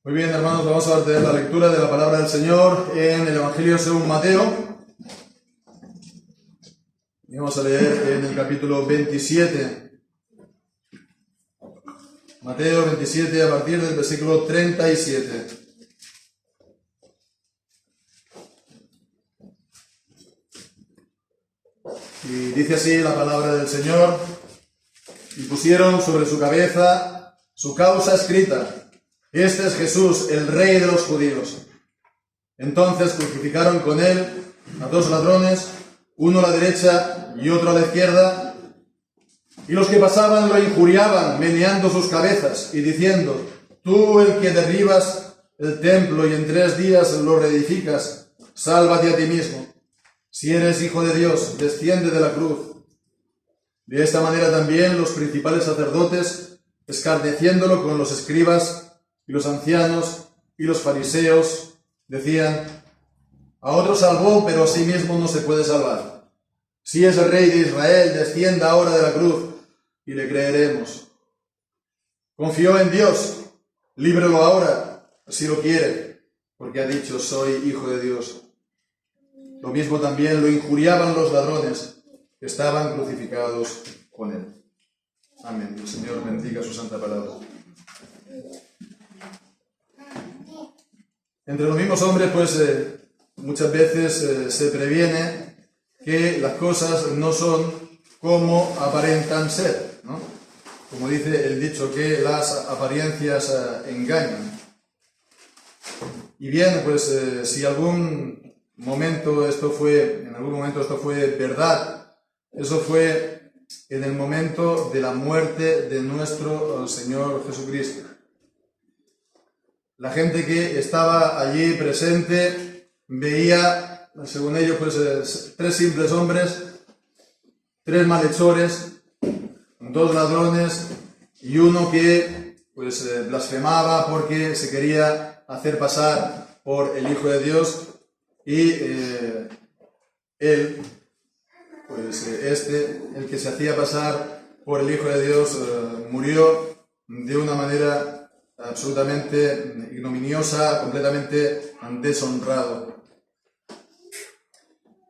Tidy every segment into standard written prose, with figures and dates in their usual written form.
Muy bien, hermanos, vamos a ver la lectura de la palabra del Señor en el Evangelio según Mateo. Y vamos a leer en el capítulo 27. Mateo 27 a partir del versículo 37. Y dice así la palabra del Señor: y pusieron sobre su cabeza su causa escrita: Este es Jesús, el Rey de los judíos. Entonces crucificaron con él a dos ladrones, uno a la derecha y otro a la izquierda. Y los que pasaban lo injuriaban, meneando sus cabezas y diciendo: Tú, el que derribas el templo y en 3 días lo reedificas, sálvate a ti mismo. Si eres hijo de Dios, desciende de la cruz. De esta manera también los principales sacerdotes, escarneciéndolo con los escribas y los ancianos y los fariseos, decían: a otro salvó, pero a sí mismo no se puede salvar. Si es el Rey de Israel, descienda ahora de la cruz y le creeremos. Confió en Dios, líbrelo ahora, si lo quiere, porque ha dicho: soy hijo de Dios. Lo mismo también lo injuriaban los ladrones que estaban crucificados con él. Amén. El Señor bendiga su santa palabra. Entre los mismos hombres, pues muchas veces se previene que las cosas no son como aparentan ser, ¿no? Como dice el dicho, que las apariencias engañan. Y bien, pues si en algún momento esto fue verdad, eso fue en el momento de la muerte de nuestro Señor Jesucristo. La gente que estaba allí presente veía, según ellos, pues 3 simples hombres, 3 malhechores, 2 ladrones y uno que pues blasfemaba porque se quería hacer pasar por el Hijo de Dios, y él, pues el que se hacía pasar por el Hijo de Dios, murió de una manera absolutamente ignominiosa, completamente deshonrado.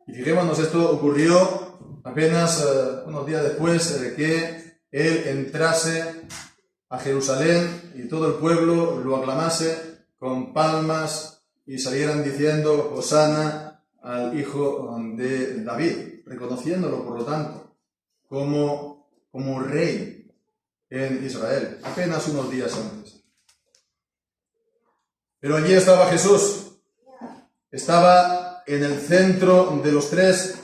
Y fijémonos, esto ocurrió apenas unos días después de que él entrase a Jerusalén y todo el pueblo lo aclamase con palmas y salieran diciendo: Hosana al Hijo de David, reconociéndolo, por lo tanto, como rey en Israel, apenas unos días antes. Pero allí estaba Jesús, estaba en el centro de los 3,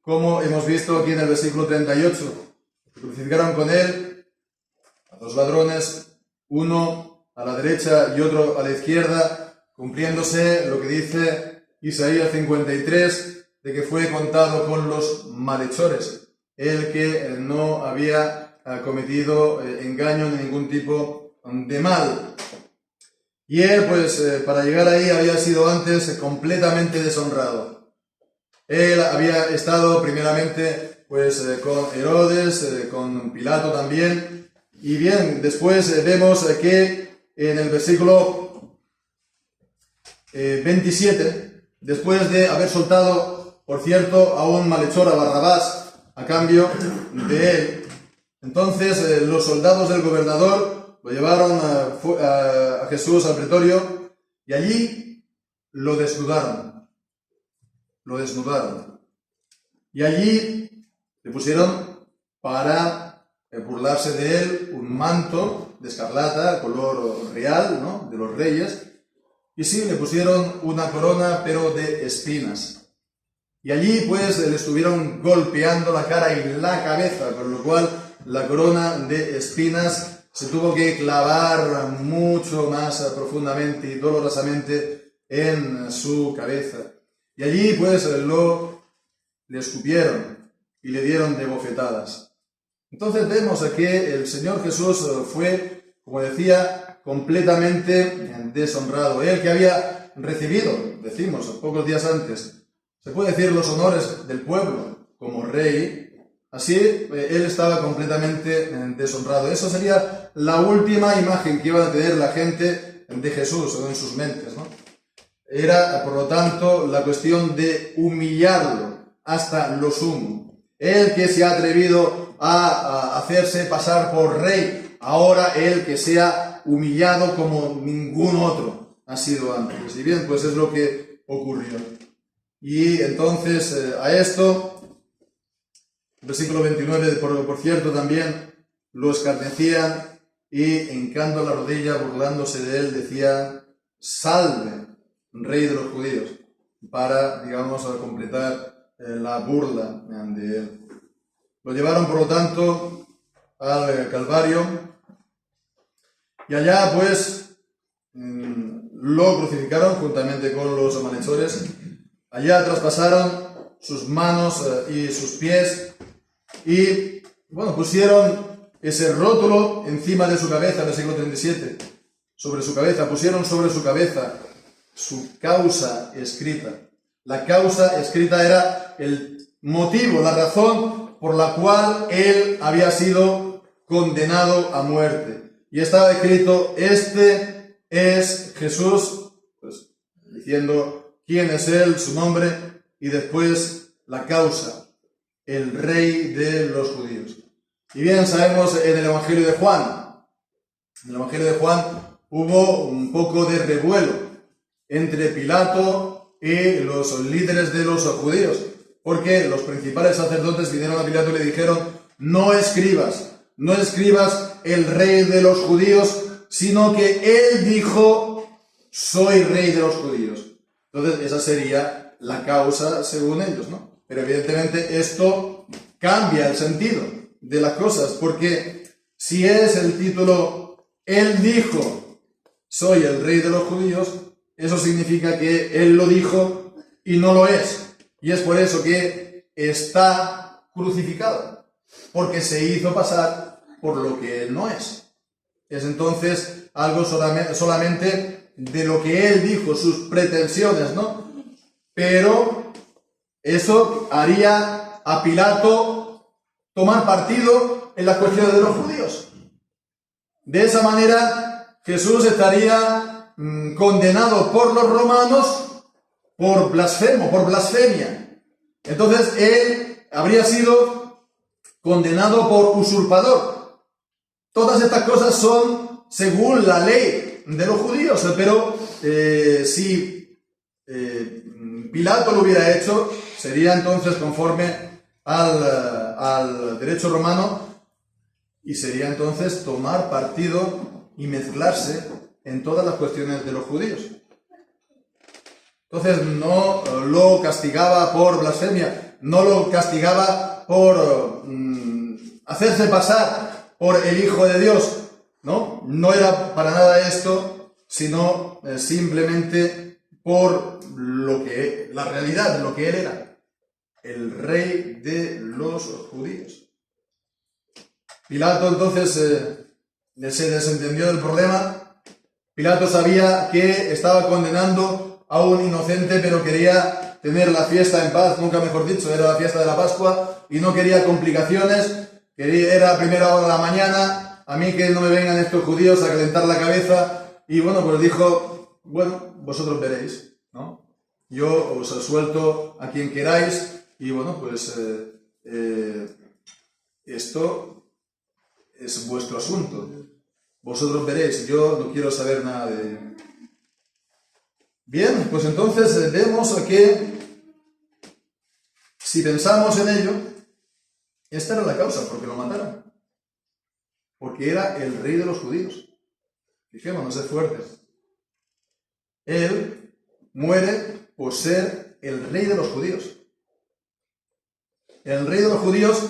como hemos visto aquí en el versículo 38. Crucificaron con él a 2 ladrones, uno a la derecha y otro a la izquierda, cumpliéndose lo que dice Isaías 53, de que fue contado con los malhechores, el que no había cometido engaño ni ningún tipo de mal. Y él, pues, para llegar ahí había sido antes completamente deshonrado. Él había estado primeramente, pues, con Herodes, con Pilato también. Y bien, después vemos que en el versículo 27, después de haber soltado, por cierto, a un malhechor, a Barrabás, a cambio de él, entonces los soldados del gobernador lo llevaron a Jesús al pretorio y allí lo desnudaron. Y allí le pusieron, para burlarse de él, un manto de escarlata, color real, ¿no?, de los reyes. Y sí, le pusieron una corona, pero de espinas. Y allí, pues, le estuvieron golpeando la cara y la cabeza, con lo cual la corona de espinas se tuvo que clavar mucho más profundamente y dolorosamente en su cabeza. Y allí, pues, le escupieron y le dieron de bofetadas. Entonces vemos que el Señor Jesús fue, como decía, completamente deshonrado. Él que había recibido, decimos, pocos días antes, se puede decir, los honores del pueblo como rey, así él estaba completamente deshonrado. Esa sería la última imagen que iba a tener la gente de Jesús o en sus mentes, ¿no? Era, por lo tanto, la cuestión de humillarlo hasta lo sumo. Él que se ha atrevido a hacerse pasar por rey, ahora él que sea humillado como ningún otro ha sido antes. Y bien, pues es lo que ocurrió. Y entonces a esto, versículo 29, por cierto, también lo escarnecían y hincando la rodilla, burlándose de él, decían: salve, rey de los judíos, para, digamos, completar la burla de él. Lo llevaron, por lo tanto, al Calvario, y allá, pues, lo crucificaron juntamente con los malhechores. Allá traspasaron sus manos y sus pies, y, bueno, pusieron ese rótulo encima de su cabeza, versículo 37, sobre su cabeza, pusieron sobre su cabeza su causa escrita. La causa escrita era el motivo, la razón por la cual él había sido condenado a muerte. Y estaba escrito: este es Jesús, pues, diciendo quién es él, su nombre, y después la causa: el rey de los judíos. Y bien, sabemos en el Evangelio de Juan, hubo un poco de revuelo entre Pilato y los líderes de los judíos, porque los principales sacerdotes vinieron a Pilato y le dijeron: no escribas el rey de los judíos, sino que él dijo: soy rey de los judíos. Entonces esa sería la causa según ellos, ¿no? Pero evidentemente esto cambia el sentido de las cosas, porque si es el título: él dijo: soy el rey de los judíos, eso significa que él lo dijo y no lo es. Y es por eso que está crucificado, porque se hizo pasar por lo que él no es. Es entonces algo solamente de lo que él dijo, sus pretensiones, ¿no? Pero eso haría a Pilato tomar partido en las cuestiones de los judíos. De esa manera, Jesús estaría condenado por los romanos por blasfemo, por blasfemia. Entonces él habría sido condenado por usurpador. Todas estas cosas son según la ley de los judíos, pero si Pilato lo hubiera hecho, sería entonces conforme al derecho romano, y sería entonces tomar partido y mezclarse en todas las cuestiones de los judíos. Entonces no lo castigaba por blasfemia, no lo castigaba por hacerse pasar por el Hijo de Dios, ¿no? No era para nada esto, sino simplemente por la realidad, lo que él era, el rey de los judíos. Pilato entonces se desentendió del problema. Pilato sabía que estaba condenando a un inocente, pero quería tener la fiesta en paz, nunca mejor dicho, era la fiesta de la Pascua, y no quería complicaciones. Era a primera hora de la mañana, a mí que no me vengan estos judíos a calentar la cabeza, y bueno, pues dijo: bueno, vosotros veréis, ¿no? Yo os suelto a quien queráis, y bueno, pues esto es vuestro asunto. Vosotros veréis, yo no quiero saber nada de ello. Bien, pues entonces vemos que, si pensamos en ello, esta era la causa por que lo mataron. Porque era el rey de los judíos. Fijémonos, es fuerte. Él muere por ser el rey de los judíos. El rey de los judíos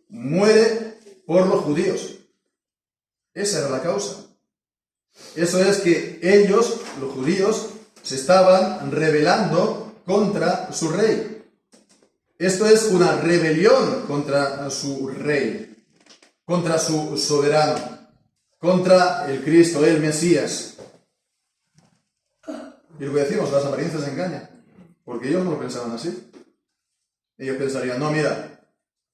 muere por los judíos. Esa era la causa. Eso es que ellos, los judíos, se estaban rebelando contra su rey. Esto es una rebelión contra su rey, contra su soberano, contra el Cristo, el Mesías. Y lo que decimos, las apariencias engañan, porque ellos no lo pensaban así. Ellos pensarían: no, mira,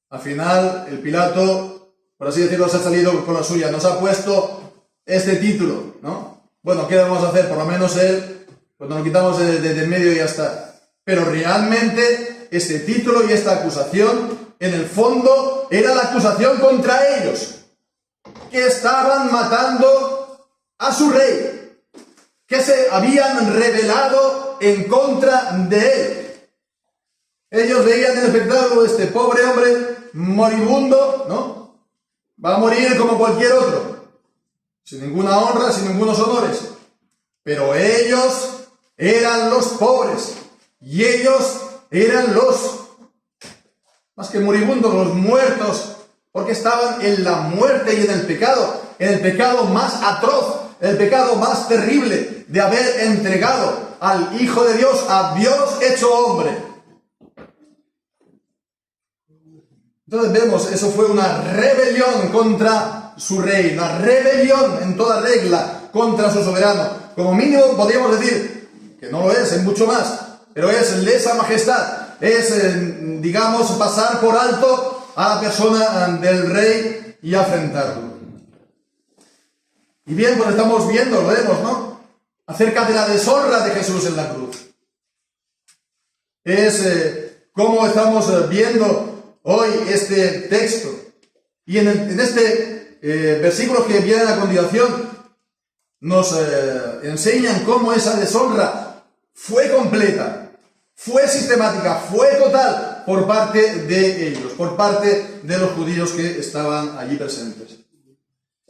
al final el Pilato, por así decirlo, se ha salido con la suya, nos ha puesto este título, ¿no? bueno, ¿qué vamos a hacer? Por lo menos él, pues nos lo quitamos de en medio y ya está. Pero realmente este título y esta acusación, en el fondo, era la acusación contra ellos, que estaban matando a su rey, que se habían rebelado en contra de él. Ellos veían el espectáculo de este pobre hombre moribundo, ¿no? Va a morir como cualquier otro, sin ninguna honra, sin ningunos honores. Pero ellos eran los pobres, y ellos eran los, más que moribundos, los muertos, porque estaban en la muerte y en el pecado más atroz, el pecado más terrible de haber entregado al Hijo de Dios, a Dios hecho hombre. Entonces vemos, eso fue una rebelión contra su rey, una rebelión en toda regla contra su soberano. Como mínimo podríamos decir, que no lo es mucho más, pero es lesa majestad, es, digamos, pasar por alto a la persona del rey y afrentarlo. Y bien, pues estamos viendo, lo vemos, ¿no? Acerca de la deshonra de Jesús en la cruz. Es cómo estamos viendo hoy este texto. Y en este versículo que viene a continuación, nos enseñan cómo esa deshonra fue completa, fue sistemática, fue total por parte de ellos, por parte de los judíos que estaban allí presentes.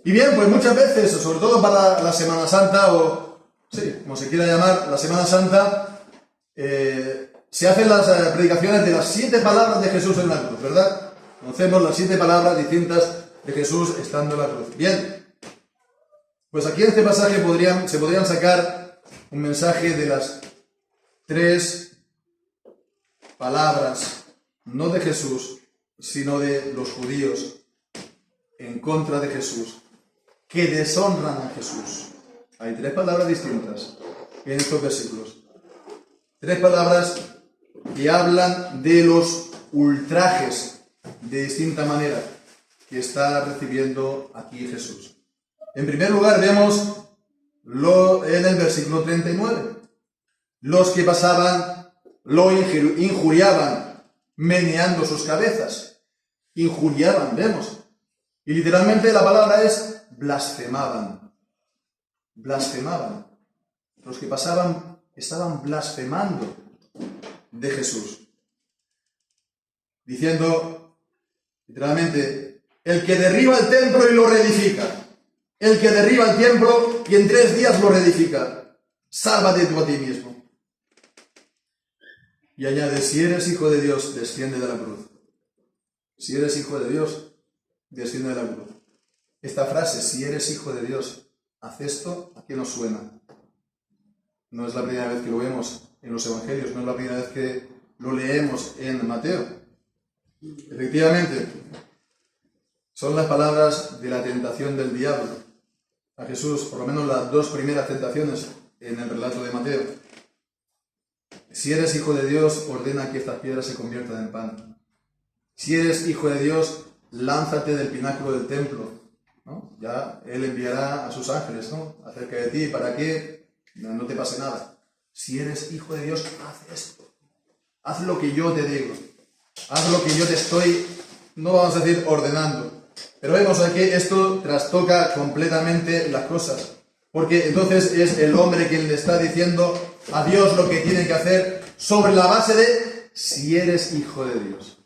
Y bien, pues muchas veces, sobre todo para la Semana Santa, o sí, como se quiera llamar, la Semana Santa, se hacen las predicaciones de las 7 palabras de Jesús en la cruz, ¿verdad? Conocemos las 7 palabras distintas de Jesús estando en la cruz. Bien, pues aquí en este pasaje se podrían sacar un mensaje de las 3 palabras, no de Jesús, sino de los judíos en contra de Jesús, que deshonran a Jesús. Hay 3 palabras distintas en estos versículos. 3 palabras que hablan de los ultrajes de distinta manera que está recibiendo aquí Jesús. En primer lugar vemos en el versículo 39. Los que pasaban lo injuriaban, meneando sus cabezas. Injuriaban, vemos. Y literalmente la palabra es blasfemaban. Blasfemaban. Los que pasaban estaban blasfemando de Jesús, diciendo literalmente: el que derriba el templo y lo reedifica, el que derriba el templo y en 3 días lo reedifica, sálvate tú a ti mismo. Y añade: si eres hijo de Dios, desciende de la cruz. Si eres hijo de Dios, desciende de la cruz. Esta frase, si eres hijo de Dios, haz esto, ¿a qué nos suena? No es la primera vez que lo vemos en los evangelios, no es la primera vez que lo leemos en Mateo. Efectivamente, son las palabras de la tentación del diablo a Jesús, por lo menos las 2 primeras tentaciones en el relato de Mateo. Si eres hijo de Dios, ordena que estas piedras se conviertan en pan. Si eres hijo de Dios, lánzate del pináculo del templo, ¿no? Ya Él enviará a sus ángeles, ¿no?, acerca de ti para que no te pase nada. Si eres hijo de Dios, haz esto. Haz lo que yo te digo. Haz lo que yo te estoy, no vamos a decir ordenando. Pero vemos aquí esto trastoca completamente las cosas. Porque entonces es el hombre quien le está diciendo a Dios lo que tiene que hacer sobre la base de si eres hijo de Dios.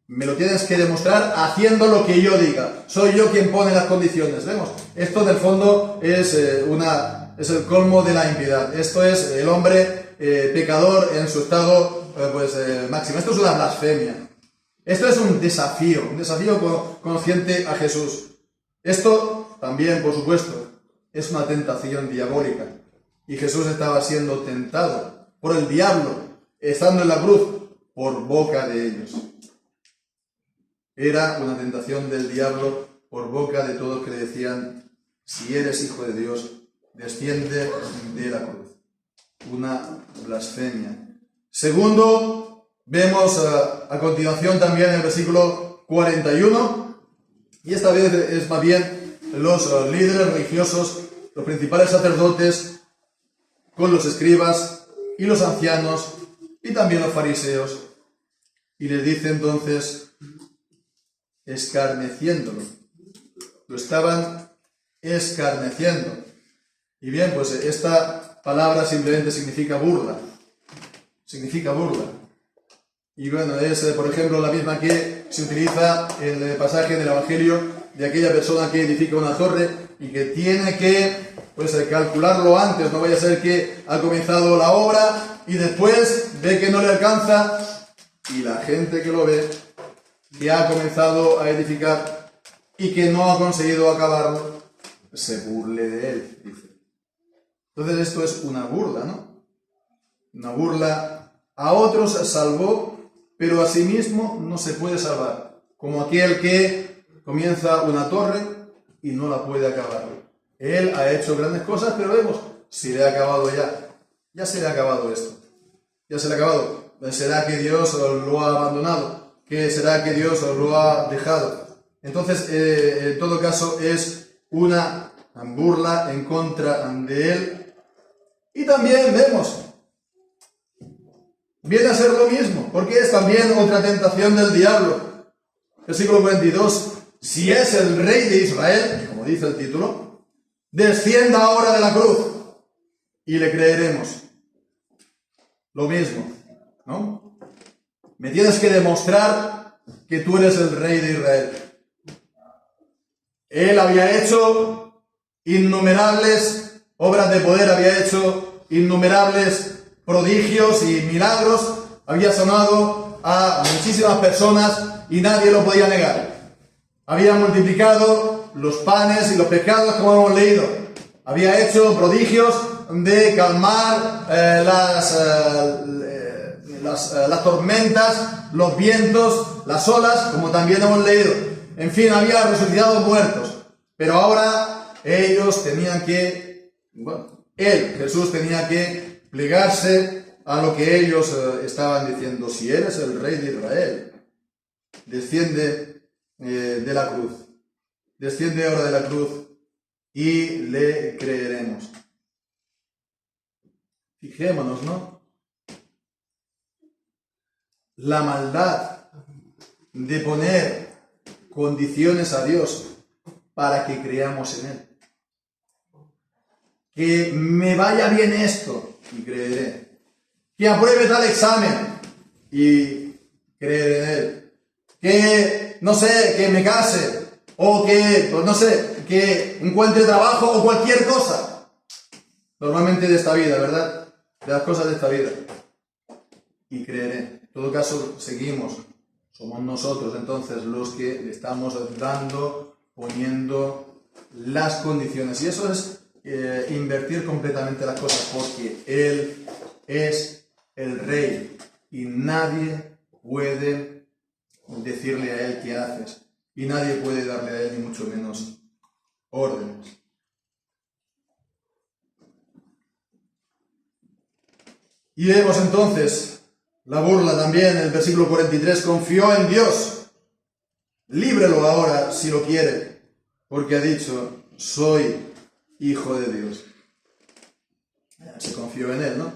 Me lo tienes que demostrar haciendo lo que yo diga. Soy yo quien pone las condiciones. ¿Vemos? Esto en el fondo es el colmo de la impiedad. Esto es el hombre pecador en su estado máximo. Esto es una blasfemia. Esto es un desafío consciente a Jesús. Esto también, por supuesto, es una tentación diabólica. Y Jesús estaba siendo tentado por el diablo, estando en la cruz, por boca de ellos. Era una tentación del diablo por boca de todos que le decían: si eres hijo de Dios, desciende de la cruz. Una blasfemia. Segundo, vemos a continuación también en el versículo 41, y esta vez es más bien los líderes religiosos, los principales sacerdotes, con los escribas y los ancianos y también los fariseos. Y les dice entonces, escarneciéndolo. Lo estaban escarneciendo. Y bien, pues esta palabra simplemente significa burla. Significa burla. Y bueno, es por ejemplo la misma que se utiliza en el pasaje del Evangelio de aquella persona que edifica una torre y que tiene que calcularlo antes. No vaya a ser que ha comenzado la obra y después ve que no le alcanza y la gente que lo ve, que ha comenzado a edificar y que no ha conseguido acabarlo, se burle de él, dice. Entonces esto es una burla, ¿no? Una burla. A otros salvó, pero a sí mismo no se puede salvar. Como aquel que comienza una torre y no la puede acabar. Él ha hecho grandes cosas, pero vemos, se le ha acabado ya. Ya se le ha acabado esto. Ya se le ha acabado. ¿Será que Dios lo ha abandonado? ¿Qué será que Dios lo ha dejado? Entonces, en todo caso, es una burla en contra de él. Y también vemos, viene a ser lo mismo, porque es también otra tentación del diablo. Versículo 42. Si es el rey de Israel, como dice el título, descienda ahora de la cruz y le creeremos. Lo mismo, ¿no? Me tienes que demostrar que tú eres el rey de Israel. Él había hecho innumerables obras de poder, había hecho innumerables prodigios y milagros, había sanado a muchísimas personas y nadie lo podía negar. Había multiplicado los panes y los pescados, como hemos leído. Había hecho prodigios de calmar las tormentas, los vientos, las olas, como también hemos leído. En fin, había resucitado muertos. Pero ahora ellos tenían que, Jesús tenía que plegarse a lo que ellos estaban diciendo. Si eres el rey de Israel, desciende de la cruz. Desciende ahora de la cruz y le creeremos. Fijémonos, ¿no? La maldad de poner condiciones a Dios para que creamos en Él. Que me vaya bien esto y creeré. Que apruebe tal examen y creeré en Él. Que, no sé, que me case o que, pues no sé, que encuentre trabajo o cualquier cosa. Normalmente de esta vida, ¿verdad? De las cosas de esta vida. Y creeré. En todo caso, seguimos. Somos nosotros entonces los que le estamos dando, poniendo las condiciones. Y eso es invertir completamente las cosas, porque Él es el Rey y nadie puede decirle a Él qué haces. Y nadie puede darle a Él ni mucho menos órdenes. Y vemos entonces la burla también en el versículo 43. Confió en Dios. Líbrelo ahora si lo quiere, porque ha dicho, soy hijo de Dios. Se confió en Él, ¿no?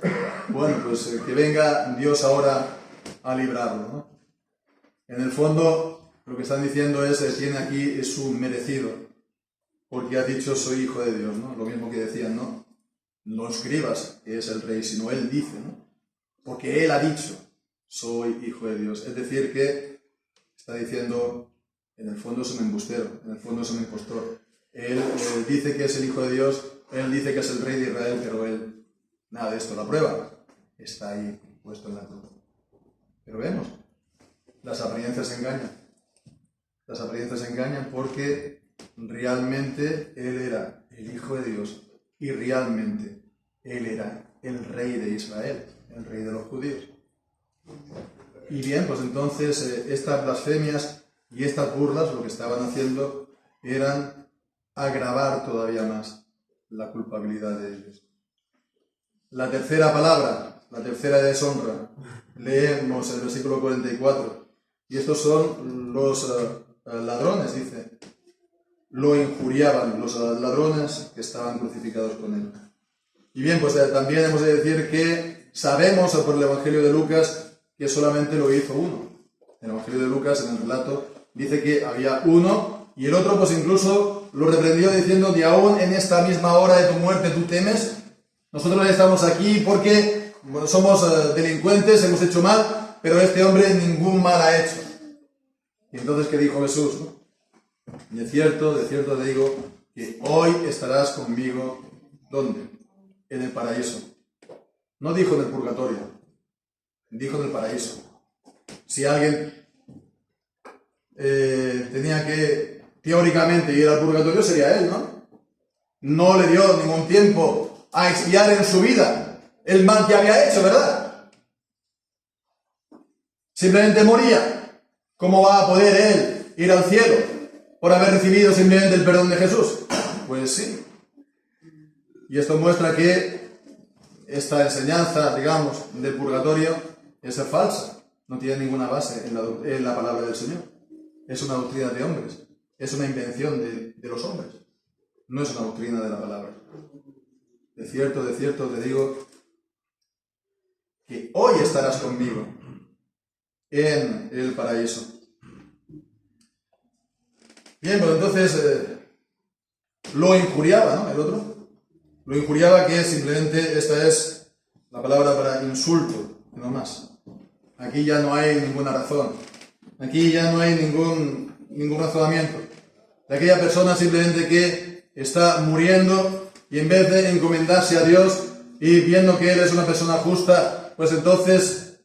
Bueno, pues que venga Dios ahora a librarlo, ¿no? En el fondo, lo que están diciendo es, tiene aquí su merecido, porque ha dicho, soy hijo de Dios, ¿no? Lo mismo que decían, ¿no? No escribas que es el rey, sino Él dice, ¿no? Porque Él ha dicho, soy hijo de Dios. Es decir, que está diciendo, en el fondo es un embustero, en el fondo es un impostor. Él dice que es el hijo de Dios, Él dice que es el rey de Israel, pero Él, nada de esto, la prueba está ahí puesto en la cruz. Pero vemos, las apariencias engañan. Las apariencias engañan porque realmente Él era el hijo de Dios y realmente Él era el rey de Israel, el rey de los judíos. Y bien, pues entonces estas blasfemias y estas burlas lo que estaban haciendo eran agravar todavía más la culpabilidad de ellos. La tercera palabra, la tercera deshonra, leemos el versículo 44. Y estos son los ladrones, dice. lo injuriaban los ladrones que estaban crucificados con él. Y bien, pues también hemos de decir que sabemos por el Evangelio de Lucas que solamente lo hizo uno. El Evangelio de Lucas, en el relato, dice que había uno y el otro pues incluso lo reprendió diciendo: ni aún en esta misma hora de tu muerte tú temes. Nosotros estamos aquí porque somos delincuentes, hemos hecho mal, pero este hombre ningún mal ha hecho. Y entonces, ¿qué dijo Jesús? De cierto te digo que hoy estarás conmigo, ¿dónde? En el paraíso. No dijo en el purgatorio, dijo en el paraíso. Si alguien tenía que teóricamente ir al purgatorio, sería él, ¿no? No le dio ningún tiempo a expiar en su vida el mal que había hecho, ¿verdad? Simplemente moría. ¿Cómo va a poder él ir al cielo por haber recibido simplemente el perdón de Jesús? Pues sí. Y esto muestra que esta enseñanza, digamos, del purgatorio es falsa. No tiene ninguna base en la palabra del Señor. Es una doctrina de hombres. Es una invención de los hombres. No es una doctrina de la palabra. De cierto te digo que hoy estarás conmigo en el paraíso. Bien, pues entonces lo injuriaba, ¿no? El otro. Lo injuriaba, que simplemente esta es la palabra para insulto, no más. Aquí ya no hay ninguna razón. Aquí ya no hay ningún razonamiento. De aquella persona simplemente que está muriendo y en vez de encomendarse a Dios y viendo que Él es una persona justa, pues entonces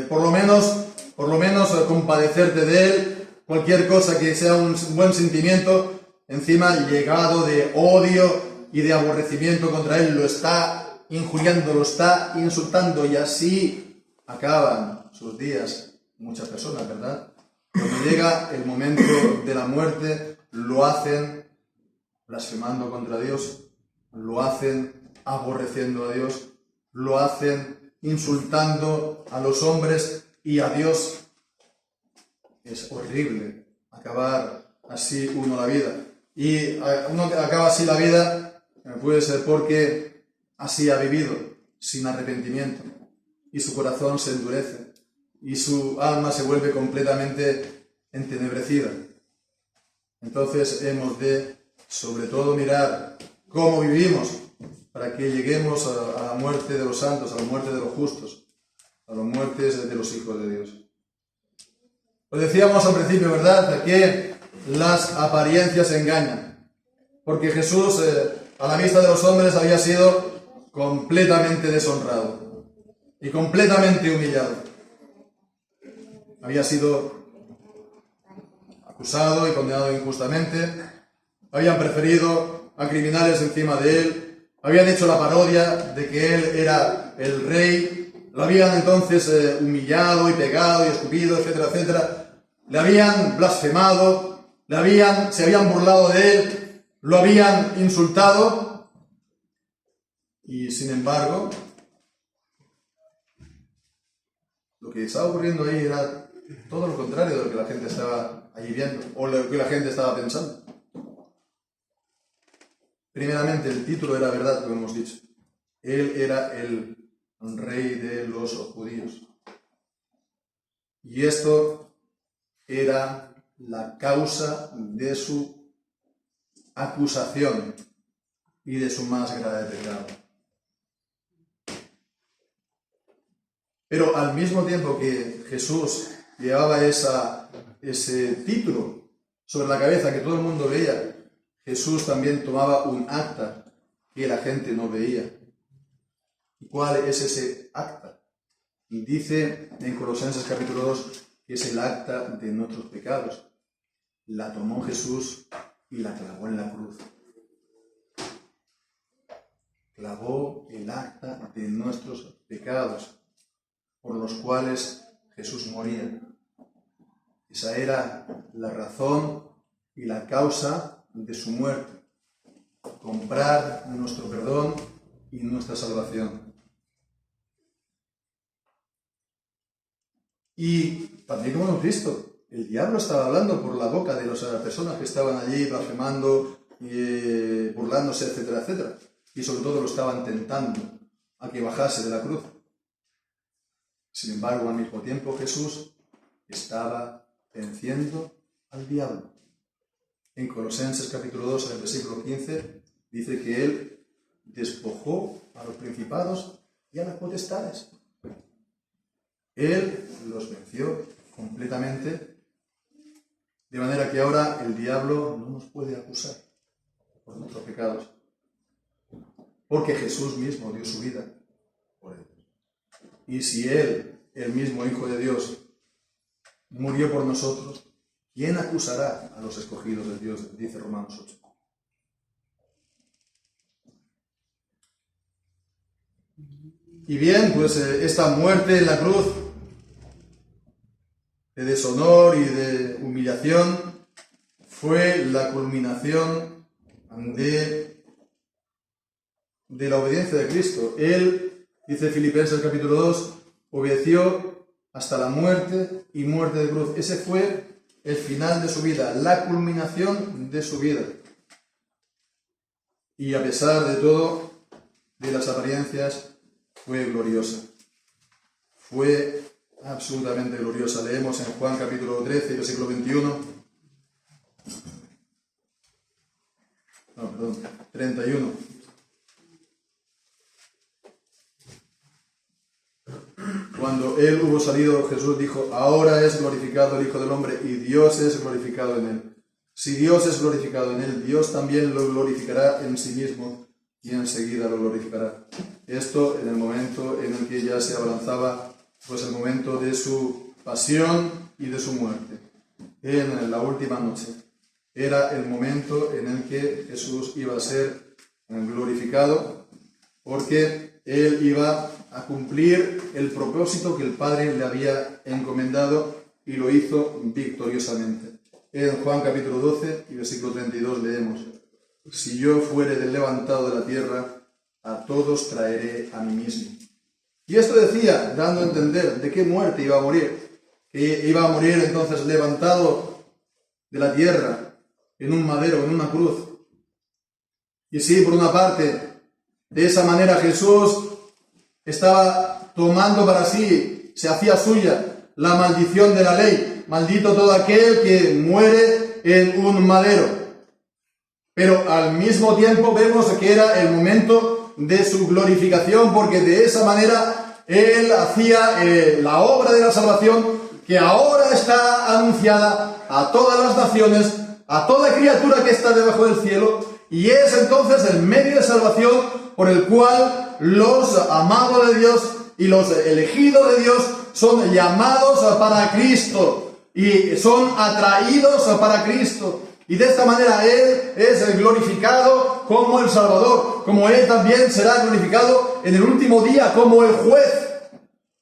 por lo menos compadecerte de Él, cualquier cosa que sea un buen sentimiento, encima llegado de odio y de aborrecimiento contra Él, lo está injuriando, lo está insultando, y así acaban sus días muchas personas, ¿verdad? Cuando llega el momento de la muerte, lo hacen blasfemando contra Dios, lo hacen aborreciendo a Dios, lo hacen insultando a los hombres y a Dios. Es horrible acabar así uno la vida. Y uno acaba así la vida, puede ser porque así ha vivido, sin arrepentimiento, y su corazón se endurece, y su alma se vuelve completamente entenebrecida. Entonces hemos de, sobre todo, mirar cómo vivimos para que lleguemos a la muerte de los santos, a la muerte de los justos, a las muertes de los hijos de Dios. Pues decíamos al principio, ¿verdad?, que las apariencias engañan, porque Jesús, a la vista de los hombres, había sido completamente deshonrado y completamente humillado. Había sido acusado y condenado injustamente, habían preferido a criminales encima de él, habían hecho la parodia de que él era el rey, lo habían entonces humillado y pegado y escupido, etcétera, etcétera, le habían blasfemado, se habían burlado de él, lo habían insultado, y sin embargo, lo que estaba ocurriendo ahí era todo lo contrario de lo que la gente estaba allí viendo, o lo que la gente estaba pensando. Primeramente, el título era verdad, como hemos dicho. Él era el rey de los judíos. Y esto era la causa de su acusación y de su más grave pecado. Pero al mismo tiempo que Jesús llevaba ese título sobre la cabeza que todo el mundo veía, Jesús también tomaba un acta que la gente no veía. ¿Y cuál es ese acta? Y dice en Colosenses capítulo 2 que es el acta de nuestros pecados. La tomó Jesús y la clavó en la cruz. Clavó el acta de nuestros pecados, por los cuales Jesús moría. Esa era la razón y la causa de su muerte. Comprar nuestro perdón y nuestra salvación. Y también, como hemos visto, el diablo estaba hablando por la boca de las personas que estaban allí blasfemando, burlándose, etcétera, etcétera. Y sobre todo lo estaban tentando a que bajase de la cruz. Sin embargo, al mismo tiempo Jesús estaba venciendo al diablo. En Colosenses capítulo 2, en el versículo 15, dice que Él despojó a los principados y a las potestades. Él los venció completamente, de manera que ahora el diablo no nos puede acusar por nuestros pecados, porque Jesús mismo dio su vida por ellos. Y si Él, el mismo Hijo de Dios, murió por nosotros, ¿quién acusará a los escogidos de Dios? Dice Romanos 8. Y bien, pues esta muerte en la cruz, de deshonor y de humillación, fue la culminación de la obediencia de Cristo. Él, dice Filipenses capítulo 2, obedeció hasta la muerte y muerte de cruz. Ese fue el final de su vida, la culminación de su vida. Y a pesar de todo, de las apariencias, fue gloriosa. Fue absolutamente gloriosa. Leemos en Juan capítulo 13, versículo 31. Cuando Él hubo salido, Jesús dijo: ahora es glorificado el Hijo del Hombre y Dios es glorificado en Él. Si Dios es glorificado en Él, Dios también lo glorificará en sí mismo y enseguida lo glorificará. Esto en el momento en el que ya se abalanzaba, pues el momento de su pasión y de su muerte. En la última noche era el momento en el que Jesús iba a ser glorificado, porque Él iba a cumplir el propósito que el Padre le había encomendado y lo hizo victoriosamente. En Juan capítulo 12 y versículo 32 leemos: si yo fuere del levantado de la tierra, a todos traeré a mí mismo. Y esto decía, dando a entender de qué muerte iba a morir. Que iba a morir entonces levantado de la tierra, en un madero, en una cruz. Y sí, por una parte, de esa manera Jesús estaba tomando para sí, se hacía suya, la maldición de la ley. Maldito todo aquel que muere en un madero. Pero al mismo tiempo vemos que era el momento de su glorificación, porque de esa manera Él hacía la obra de la salvación que ahora está anunciada a todas las naciones, a toda criatura que está debajo del cielo, y es entonces el medio de salvación por el cual los amados de Dios y los elegidos de Dios son llamados para Cristo y son atraídos para Cristo. Y de esta manera Él es glorificado como el Salvador, como Él también será glorificado en el último día como el juez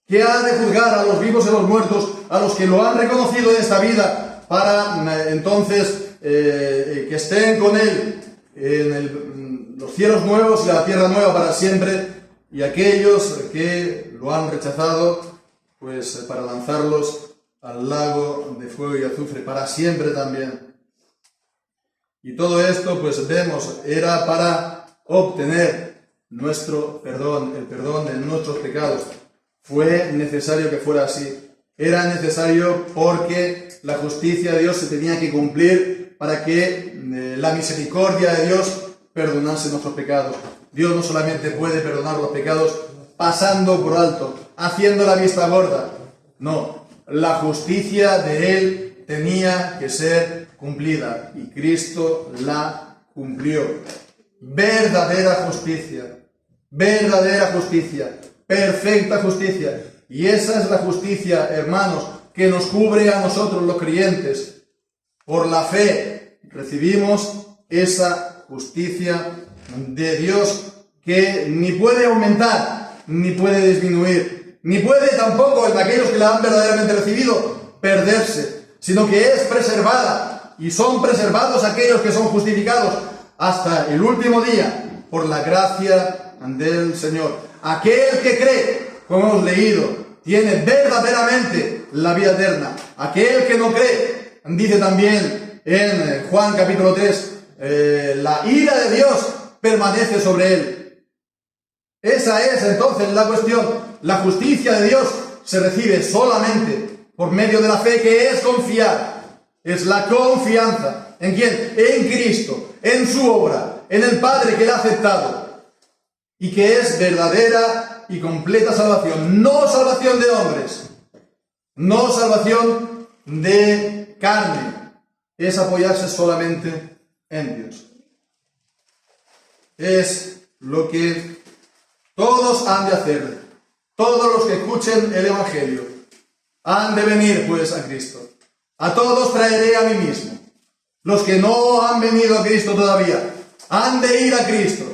que ha de juzgar a los vivos y a los muertos, a los que lo han reconocido en esta vida, para entonces que estén con Él en los cielos nuevos y la tierra nueva para siempre, y aquellos que lo han rechazado, pues para lanzarlos al lago de fuego y azufre para siempre también. Y todo esto, pues vemos, era para obtener nuestro perdón, el perdón de nuestros pecados. Fue necesario que fuera así. Era necesario porque la justicia de Dios se tenía que cumplir para que la misericordia de Dios perdonase nuestros pecados. Dios no solamente puede perdonar los pecados pasando por alto, haciendo la vista gorda. No, la justicia de Él tenía que ser cumplida y Cristo la cumplió. Verdadera justicia, perfecta justicia. Y esa es la justicia, hermanos, que nos cubre a nosotros los creyentes. Por la fe recibimos esa justicia de Dios que ni puede aumentar, ni puede disminuir, ni puede tampoco en aquellos que la han verdaderamente recibido perderse, sino que es preservada, y son preservados aquellos que son justificados hasta el último día por la gracia del Señor. Aquel que cree, como hemos leído, tiene verdaderamente la vida eterna. Aquel que no cree, dice también en Juan capítulo 3, la ira de Dios permanece sobre él. Esa es entonces la cuestión. La justicia de Dios se recibe solamente por medio de la fe, que es confiar. Es la confianza. ¿En quién? En Cristo, en su obra, en el Padre que la ha aceptado. Y que es verdadera y completa salvación. No salvación de hombres. No salvación de carne. Es apoyarse solamente en Dios. Es lo que todos han de hacer. Todos los que escuchen el Evangelio han de venir pues a Cristo. A todos traeré a mí mismo. Los que no han venido a Cristo todavía han de ir a Cristo.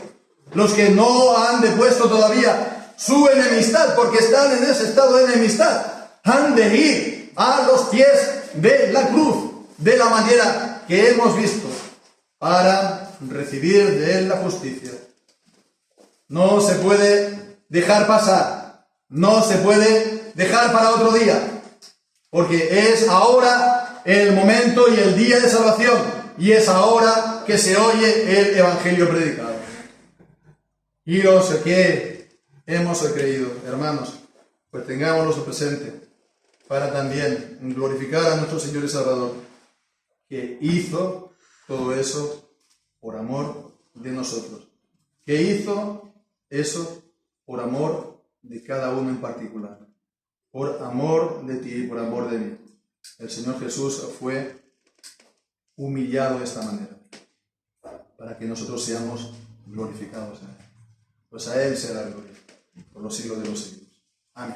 Los que no han depuesto todavía su enemistad, porque están en ese estado de enemistad, han de ir a los pies de la cruz, de la manera que hemos visto, para recibir de él la justicia. No se puede dejar pasar, no se puede dejar para otro día, porque es ahora el momento y el día de salvación, y es ahora que se oye el Evangelio predicado. Y los que hemos creído, hermanos, pues tengámoslo presente para también glorificar a nuestro Señor y Salvador, que hizo todo eso por amor de nosotros, que hizo eso por amor de cada uno en particular, por amor de ti y por amor de mí. El Señor Jesús fue humillado de esta manera, para que nosotros seamos glorificados en Él. Pues a Él será la gloria por los siglos de los siglos. Amén.